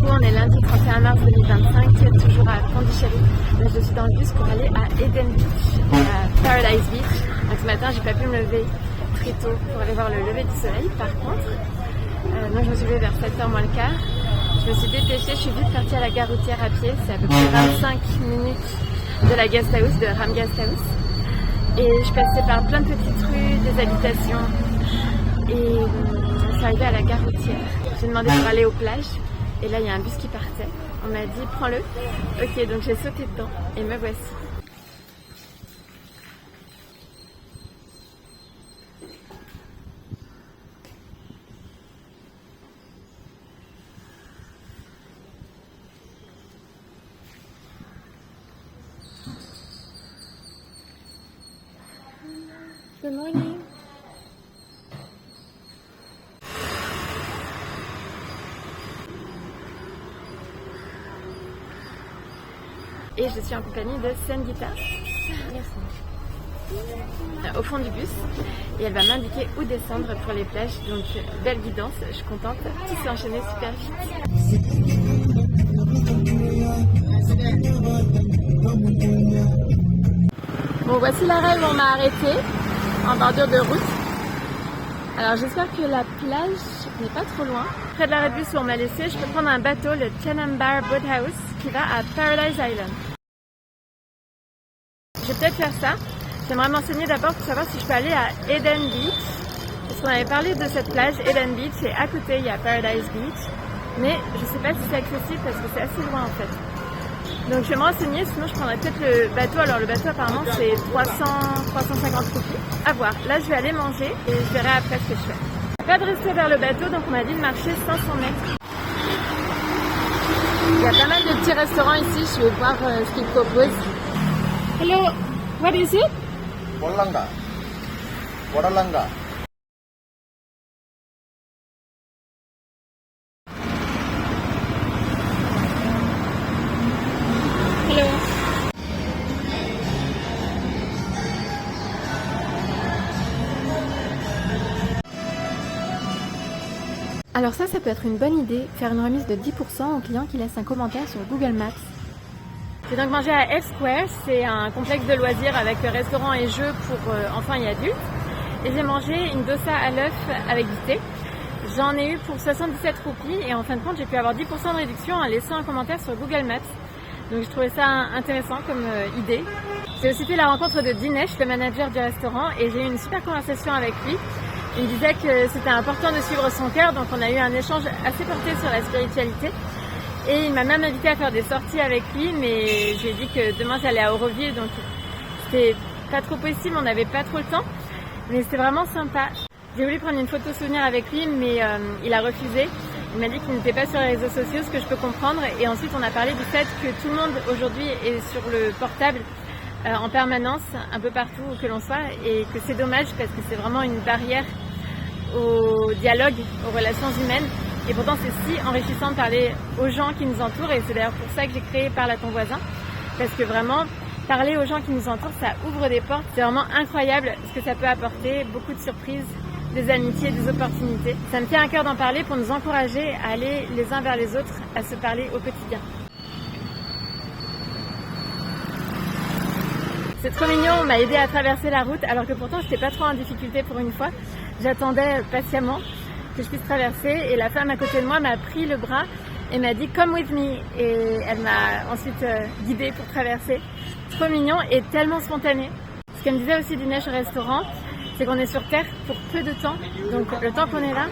coup, on est lundi 31 mars 2025, toujours à Pondichéry. Donc je suis dans le bus pour aller à Eden Beach, à Paradise Beach. Donc ce matin, j'ai pas pu me lever très tôt pour aller voir le lever du soleil. Par contre, donc je me suis levée vers 7h moins le quart. Je me suis dépêchée, je suis vite partie à la gare routière à pied. C'est à peu près 25 minutes de la guest house, de Ram Guest House. Et je passais par plein de petites rues, des habitations. Et je suis arrivée à la gare routière. J'ai demandé pour aller aux plages. Et là, il y a un bus qui partait. On m'a dit, prends-le. Ok, donc j'ai sauté dedans et me voici. Good morning. Et je suis en compagnie de Sangita au fond du bus et elle va m'indiquer où descendre pour les plages, donc belle guidance, je suis contente, tout s'est enchaîné super vite. Bon, voici l'arrêt où on m'a arrêté en bordure de route. Alors j'espère que la plage n'est pas trop loin. Près de l'arrêt de bus où on m'a laissé, je peux prendre un bateau, le Canambar Boathouse, qui va à Paradise Island. Je vais peut-être faire ça. J'aimerais m'enseigner d'abord pour savoir si je peux aller à Eden Beach. Parce qu'on avait parlé de cette plage, Eden Beach, et à côté il y a Paradise Beach. Mais je ne sais pas si c'est accessible parce que c'est assez loin en fait. Donc je vais me renseigner, sinon je prendrai peut-être le bateau. Alors le bateau apparemment c'est 350 roupies. À voir. Là je vais aller manger et je verrai après ce que je fais. Pas de rester vers le bateau, donc on m'a dit de marcher 500 mètres. Il y a pas mal de petits restaurants ici, je vais voir ce qu'ils proposent. Hello, what is it? Wadalanga. Wadalanga. Hello. Alors ça peut être une bonne idée, faire une remise de 10% aux clients qui laissent un commentaire sur Google Maps. J'ai donc mangé à F Square, c'est un complexe de loisirs avec restaurant et jeux pour enfants et adultes. Et j'ai mangé une dosa à l'œuf avec du thé. J'en ai eu pour 77 roupies et en fin de compte j'ai pu avoir 10% de réduction en laissant un commentaire sur Google Maps. Donc je trouvais ça intéressant comme idée. J'ai aussi fait la rencontre de Dinesh, le manager du restaurant, et j'ai eu une super conversation avec lui. Il me disait que c'était important de suivre son cœur, donc on a eu un échange assez porté sur la spiritualité. Et il m'a même invité à faire des sorties avec lui, mais j'ai dit que demain j'allais à Auroville, donc c'était pas trop possible, on n'avait pas trop le temps. Mais c'était vraiment sympa. J'ai voulu prendre une photo souvenir avec lui, mais il a refusé. Il m'a dit qu'il n'était pas sur les réseaux sociaux, ce que je peux comprendre. Et ensuite on a parlé du fait que tout le monde aujourd'hui est sur le portable en permanence, un peu partout où que l'on soit, et que c'est dommage parce que c'est vraiment une barrière au dialogue, aux relations humaines. Et pourtant c'est si enrichissant de parler aux gens qui nous entourent, et c'est d'ailleurs pour ça que j'ai créé Parle à ton voisin, parce que vraiment parler aux gens qui nous entourent, ça ouvre des portes, c'est vraiment incroyable ce que ça peut apporter, beaucoup de surprises, des amitiés, des opportunités. Ça me tient à cœur d'en parler pour nous encourager à aller les uns vers les autres, à se parler au quotidien. C'est trop mignon, on m'a aidé à traverser la route alors que pourtant j'étais pas trop en difficulté pour une fois. J'attendais patiemment que je puisse traverser et la femme à côté de moi m'a pris le bras et m'a dit come with me, et elle m'a ensuite guidée pour traverser. Trop mignon et tellement spontané. Ce qu'elle me disait aussi Dinesh au restaurant, c'est qu'on est sur terre pour peu de temps, donc le temps qu'on est là,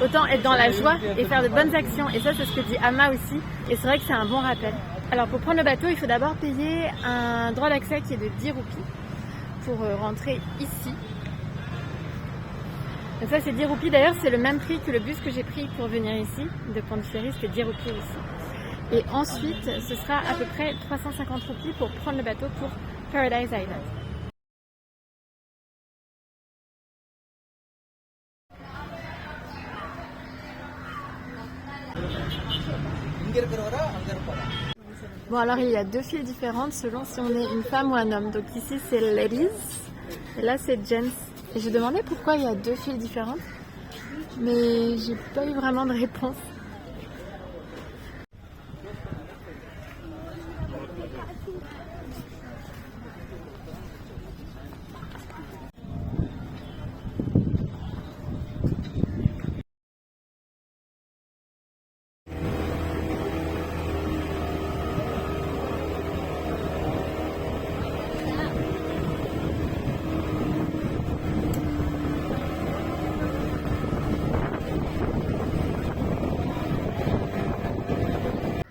autant être dans la joie et faire de bonnes actions, et ça c'est ce que dit Amma aussi, et c'est vrai que c'est un bon rappel. Alors pour prendre le bateau, il faut d'abord payer un droit d'accès qui est de 10 roupies pour rentrer ici. Donc ça c'est 10 roupies, d'ailleurs c'est le même prix que le bus que j'ai pris pour venir ici, de Pondichéry, c'était 10 roupies aussi. Et ensuite ce sera à peu près 350 roupies pour prendre le bateau pour Paradise Island. Bon alors il y a deux files différentes selon si on est une femme ou un homme. Donc ici c'est ladies et là c'est gents. Et j'ai demandé pourquoi il y a deux files différentes, mais j'ai pas eu vraiment de réponse.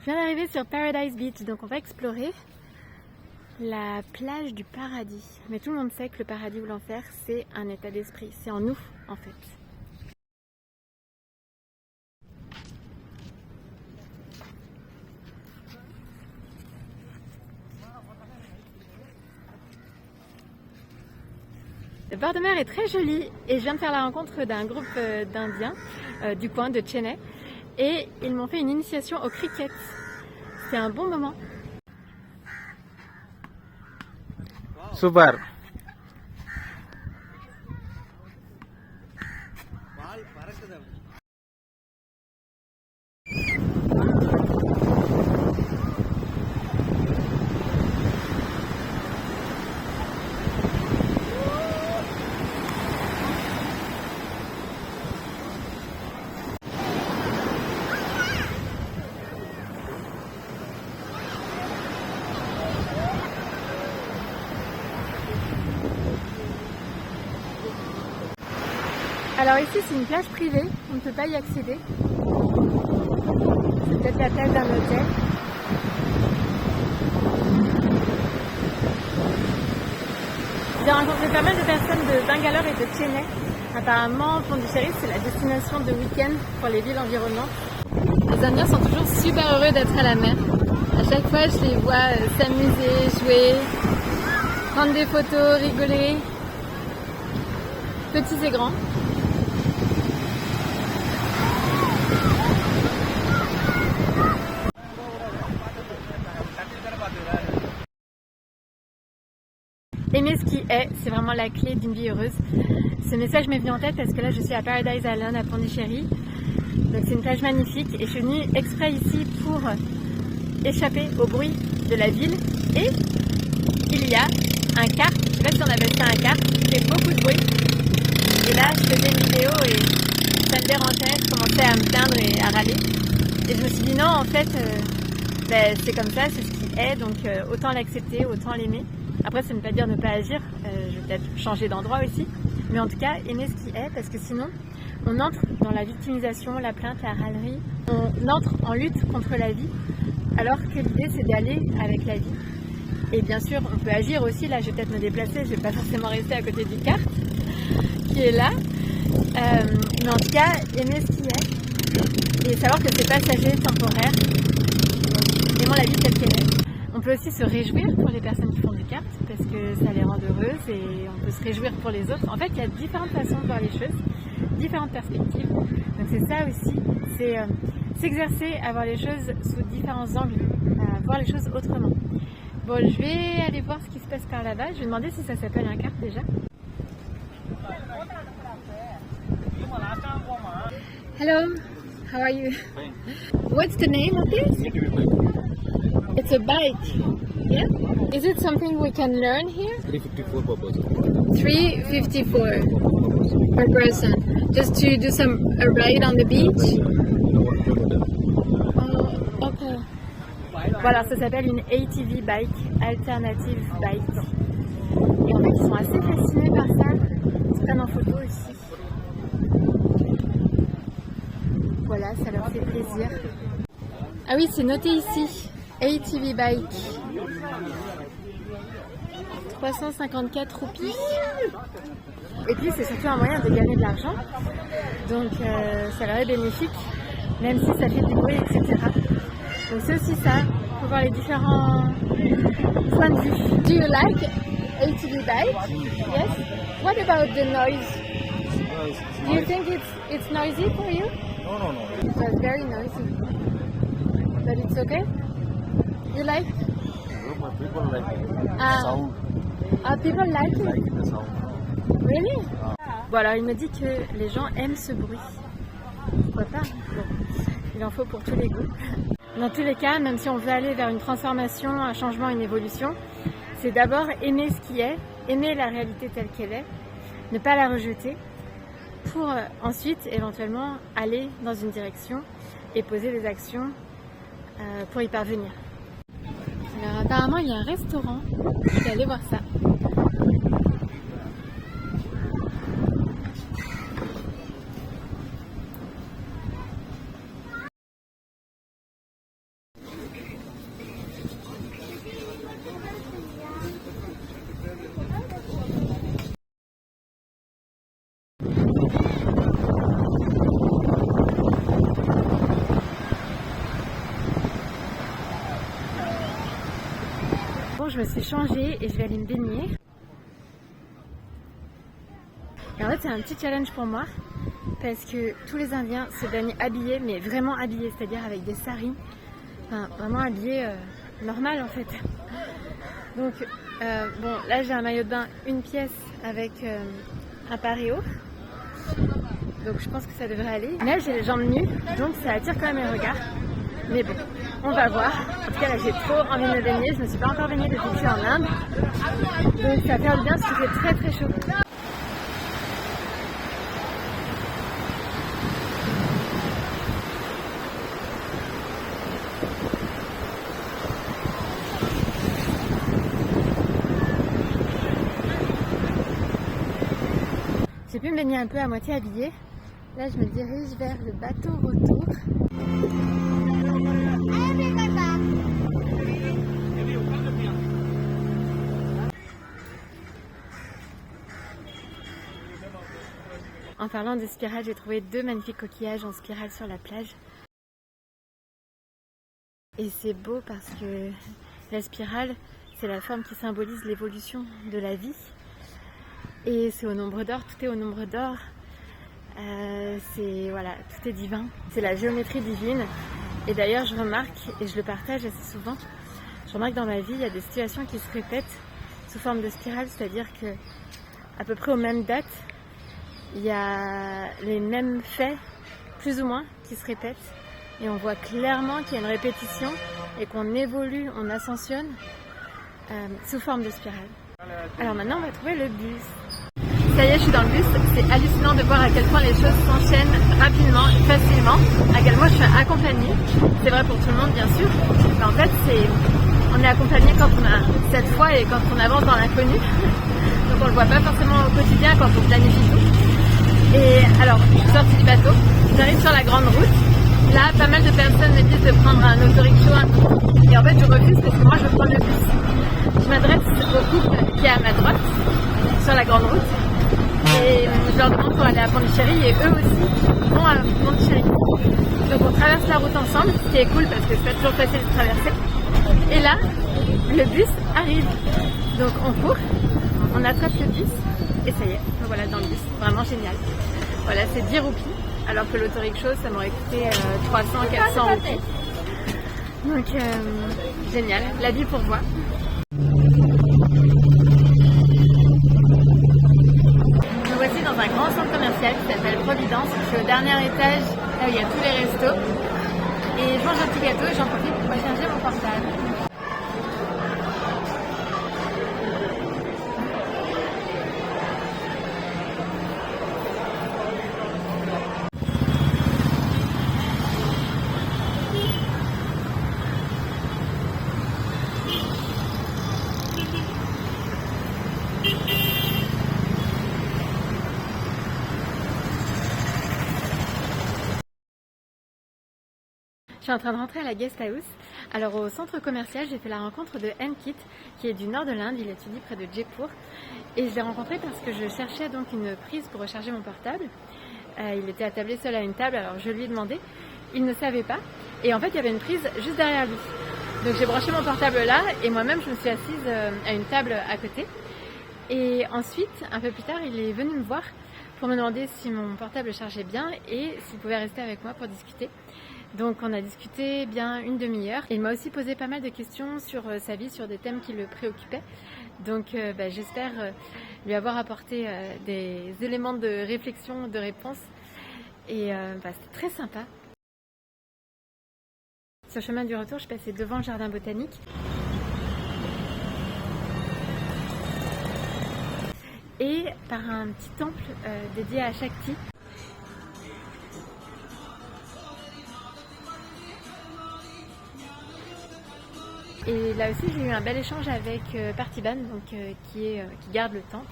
Je viens d'arriver sur Paradise Beach, donc on va explorer la plage du paradis. Mais tout le monde sait que le paradis ou l'enfer, c'est un état d'esprit. C'est en nous, en fait. Le bord de mer est très joli et je viens de faire la rencontre d'un groupe d'Indiens du coin de Chennai et ils m'ont fait une initiation au cricket. C'était un bon moment. Super. Alors ici c'est une plage privée, on ne peut pas y accéder. C'est peut-être la plage d'un hôtel. J'ai rencontré pas mal de personnes de Bangalore et de Chennai. Apparemment, Pondichéry c'est la destination de week-end pour les villes environnantes. Les Indiens sont toujours super heureux d'être à la mer. À chaque fois je les vois s'amuser, jouer, prendre des photos, rigoler. Petits et grands. Aimer ce qui est, c'est vraiment la clé d'une vie heureuse. Ce message m'est venu en tête parce que là je suis à Paradise Island à Pondichéry. Donc c'est une plage magnifique et je suis venue exprès ici pour échapper au bruit de la ville. Et il y a un kart, je sais pas si on appelle ça un kart, qui fait beaucoup de bruit. Et là je faisais une vidéo et ça me dérangeait, je commençais à me plaindre et à râler. Et je me suis dit non, en fait c'est comme ça, c'est ce qui est, donc autant l'accepter, autant l'aimer. Après, ça ne veut pas dire ne pas agir, je vais peut-être changer d'endroit aussi, mais en tout cas, aimer ce qui est, parce que sinon, on entre dans la victimisation, la plainte, la râlerie, on entre en lutte contre la vie, alors que l'idée, c'est d'aller avec la vie. Et bien sûr, on peut agir aussi, là, je vais peut-être me déplacer, je ne vais pas forcément rester à côté du kart, qui est là, mais en tout cas, aimer ce qui est, et savoir que c'est passager, temporaire, aimant la vie telle qu'elle est. On peut aussi se réjouir pour les personnes qui font du kart parce que ça les rend heureuses et on peut se réjouir pour les autres. En fait, il y a différentes façons de voir les choses, différentes perspectives. Donc c'est ça aussi, c'est s'exercer à voir les choses sous différents angles, à voir les choses autrement. Bon, je vais aller voir ce qui se passe par là-bas. Je vais demander si ça s'appelle un kart déjà. Hello, how are you? What's the name of this? It's a bike, yeah? Is it something we can learn here? 354 per person. 354 per person. Just to do a ride on the beach? Oh, okay. Voilà, ça s'appelle une ATV bike, alternative bike. Et il y en a qui sont assez fascinés par ça. Ils se prennent en photo aussi. Voilà, ça leur fait plaisir. Ah oui, c'est noté ici. ATV bike, 354 roupies. Et puis c'est surtout un moyen de gagner de l'argent, donc ça leur est bénéfique, même si ça fait du bruit, etc. Donc c'est aussi ça, il faut voir les différents points de vue. Do you like ATV bike? Yes. What about the noise? Do you think it's noisy for you? No. It was very noisy, but it's okay. You like? But people like sound. People like it? Like the sound. Really? Bon, alors il me dit que les gens aiment ce bruit. Pourquoi pas? Bon, il en faut pour tous les goûts. Dans tous les cas, même si on veut aller vers une transformation, un changement, une évolution, c'est d'abord aimer ce qui est, aimer la réalité telle qu'elle est, ne pas la rejeter, pour ensuite éventuellement aller dans une direction et poser des actions pour y parvenir. Alors apparemment il y a un restaurant, je vais aller voir ça. je me suis changée et je vais aller me baigner. Et en fait c'est un petit challenge pour moi parce que tous les Indiens se baignent habillés, mais vraiment habillés, c'est-à-dire avec des saris, enfin vraiment habillés normal en fait. Donc bon, là j'ai un maillot de bain une pièce avec un pareo, donc je pense que ça devrait aller. Là j'ai les jambes nues, donc ça attire quand même les regards, mais bon, on va voir. En tout cas là j'ai trop envie de me baigner, je ne me suis pas encore baignée depuis que je suis en Inde, donc ça va faire du bien parce qu'il fait très très chaud. J'ai pu me baigner un peu à moitié habillée. Là, je me dirige vers le bateau retour. En parlant de spirale, j'ai trouvé 2 magnifiques coquillages en spirale sur la plage. Et c'est beau parce que la spirale, c'est la forme qui symbolise l'évolution de la vie. Et c'est au nombre d'or, tout est au nombre d'or. Voilà, tout est divin. C'est la géométrie divine. Et d'ailleurs, je remarque, et je le partage assez souvent, je remarque dans ma vie, il y a des situations qui se répètent sous forme de spirale, c'est-à-dire que à peu près aux mêmes dates, il y a les mêmes faits, plus ou moins, qui se répètent. Et on voit clairement qu'il y a une répétition et qu'on évolue, on ascensionne sous forme de spirale. Alors maintenant, on va trouver le bus. Ça y est, je suis dans le bus. C'est hallucinant de voir à quel point les choses s'enchaînent rapidement, facilement. À quel point je suis accompagnée. C'est vrai pour tout le monde, bien sûr. Mais en fait, on est accompagné quand on a cette foi et quand on avance dans l'inconnu. Donc on le voit pas forcément au quotidien quand on planifie tout. Et alors, je suis sortie du bateau. J'arrive sur la grande route. Là, pas mal de personnes me disent de prendre un autorickshaw. Et en fait, je refuse parce que moi, je veux prendre le bus. Je m'adresse au couple qui est à ma droite, sur la grande route. Et je leur demande pour aller à Pondichéry et eux aussi vont à Pondichéry. Donc on traverse la route ensemble, ce qui est cool parce que c'est pas toujours facile de traverser. Et là, le bus arrive. Donc on court, on attrape le bus et ça y est, voilà dans le bus. Vraiment génial. Voilà, c'est 10 roupies, alors que l'autorickshaw ça m'aurait coûté 300-400 roupies. Donc génial, la vie pour voir. Dans un grand centre commercial qui s'appelle Providence. Je suis au dernier étage, là où il y a tous les restos. Et je mange un petit gâteau et j'en profite pour recharger mon portable. Je suis en train de rentrer à la guest house. Alors au centre commercial, j'ai fait la rencontre de Ankit, qui est du nord de l'Inde, il étudie près de Jaipur. Et je l'ai rencontré parce que je cherchais donc une prise pour recharger mon portable. Il était attablé seul à une table, alors je lui ai demandé. Il ne savait pas. Et en fait, il y avait une prise juste derrière lui. Donc j'ai branché mon portable là et moi-même je me suis assise à une table à côté. Et ensuite, un peu plus tard, il est venu me voir pour me demander si mon portable chargeait bien et s'il pouvait rester avec moi pour discuter. Donc on a discuté bien une demi-heure. Il m'a aussi posé pas mal de questions sur sa vie, sur des thèmes qui le préoccupaient. Donc j'espère lui avoir apporté des éléments de réflexion, de réponse. Et c'était très sympa. Sur le chemin du retour, je passais devant le jardin botanique. Et par un petit temple dédié à Shakti. Et là aussi, j'ai eu un bel échange avec Parthiban, donc, qui garde le temple.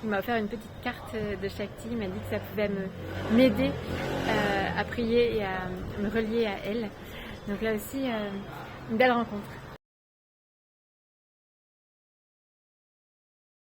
Il m'a offert une petite carte de Shakti, il m'a dit que ça pouvait m'aider à prier et à me relier à elle. Donc là aussi, une belle rencontre.